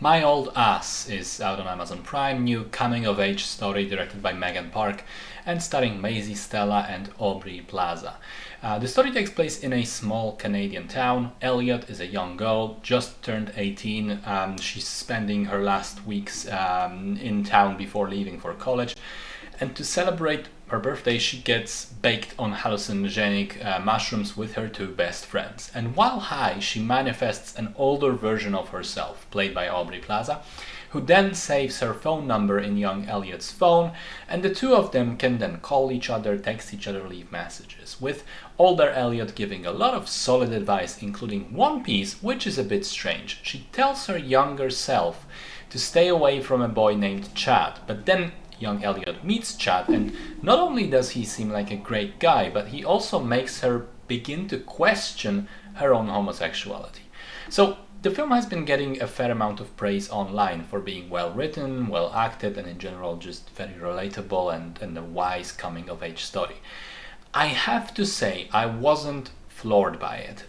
My Old Ass is out on Amazon Prime, new coming-of-age story directed by Megan Park and starring Maisie Stella and Aubrey Plaza. The story takes place in a small Canadian town. Elliott is a young girl, just turned 18. She's spending her last weeks in town before leaving for college. And to celebrate her birthday, she gets baked on hallucinogenic mushrooms with her two best friends. And while high, she manifests an older version of herself, played by Aubrey Plaza, who then saves her phone number in young Elliott's phone, and the two of them can then call each other, text each other, leave messages, with older Elliott giving a lot of solid advice, including one piece which is a bit strange. She tells her younger self to stay away from a boy named Chad, but then young Elliott meets Chad, and not only does he seem like a great guy, but he also makes her begin to question her own homosexuality. So the film has been getting a fair amount of praise online for being well written, well acted, and in general just very relatable and a wise coming of age story. I have to say I wasn't floored by it.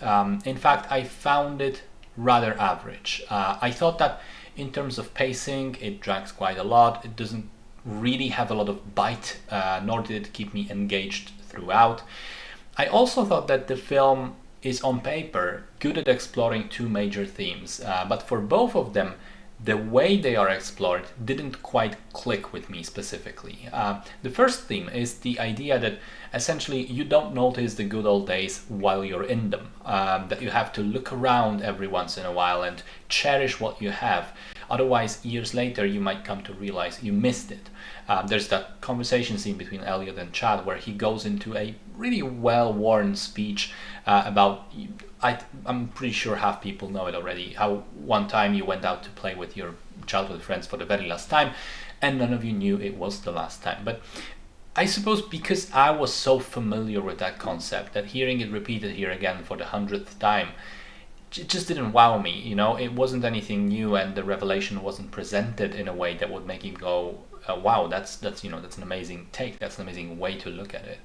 In fact, I found it rather average. I thought that in terms of pacing, it drags quite a lot. It doesn't really have a lot of bite, nor did it keep me engaged throughout. I also thought that the film is on paper good at exploring two major themes, but for both of them, the way they are explored didn't quite click with me specifically. The first theme is the idea that essentially you don't notice the good old days while you're in them, that you have to look around every once in a while and cherish what you have. Otherwise, years later, you might come to realize you missed it. There's that conversation scene between Elliott and Chad where he goes into a really well-worn speech about, I'm pretty sure half people know it already, how one time you went out to play with your childhood friends for the very last time and none of you knew it was the last time. But I suppose because I was so familiar with that concept that hearing it repeated here again for the 100th time, it just didn't wow me, you know. It wasn't anything new, and the revelation wasn't presented in a way that would make him go, wow, that's an amazing take, that's an amazing way to look at it.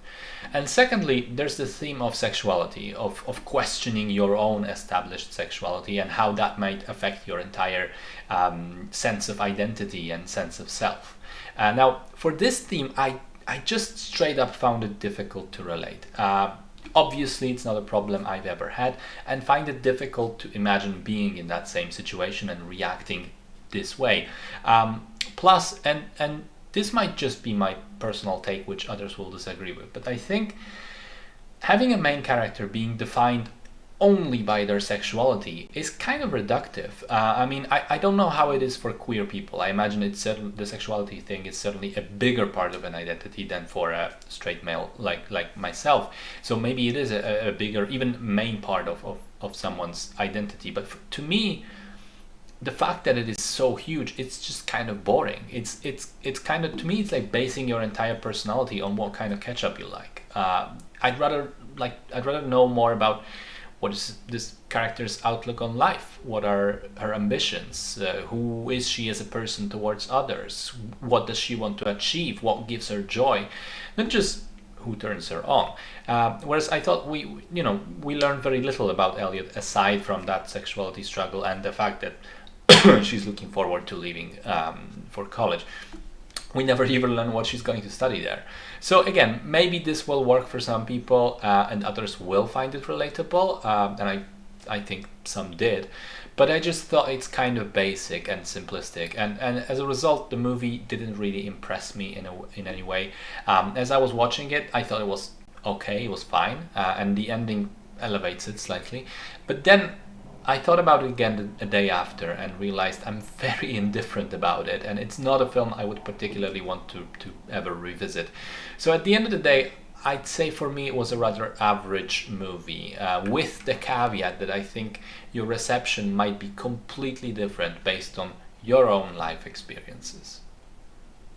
And secondly, there's the theme of sexuality, of questioning your own established sexuality and how that might affect your entire sense of identity and sense of self. Now, for this theme, I just straight up found it difficult to relate. Obviously, it's not a problem I've ever had, and find it difficult to imagine being in that same situation and reacting this way. Plus, and this might just be my personal take, which others will disagree with, but I think having a main character being defined only by their sexuality is kind of reductive. I don't know how it is for queer people. I imagine the sexuality thing is certainly a bigger part of an identity than for a straight male like myself. So maybe it is a bigger, even main part of someone's identity. But to me, the fact that it is so huge, it's just kind of boring. It's kind of, to me, it's like basing your entire personality on what kind of ketchup you like. I'd rather know more about what is this character's outlook on life? What are her ambitions? Who is she as a person towards others? What does she want to achieve? What gives her joy? Not just who turns her on. Whereas I thought we learned very little about Elliott aside from that sexuality struggle and the fact that she's looking forward to leaving for college. We never even learn what she's going to study there. So again, maybe this will work for some people and others will find it relatable, and I think some did, but I just thought it's kind of basic and simplistic, and as a result the movie didn't really impress me in any way. As I was watching it, I thought it was okay, it was fine, and the ending elevates it slightly, but then I thought about it again a day after and realized I'm very indifferent about it, and it's not a film I would particularly want to ever revisit. So at the end of the day, I'd say for me it was a rather average movie, with the caveat that I think your reception might be completely different based on your own life experiences.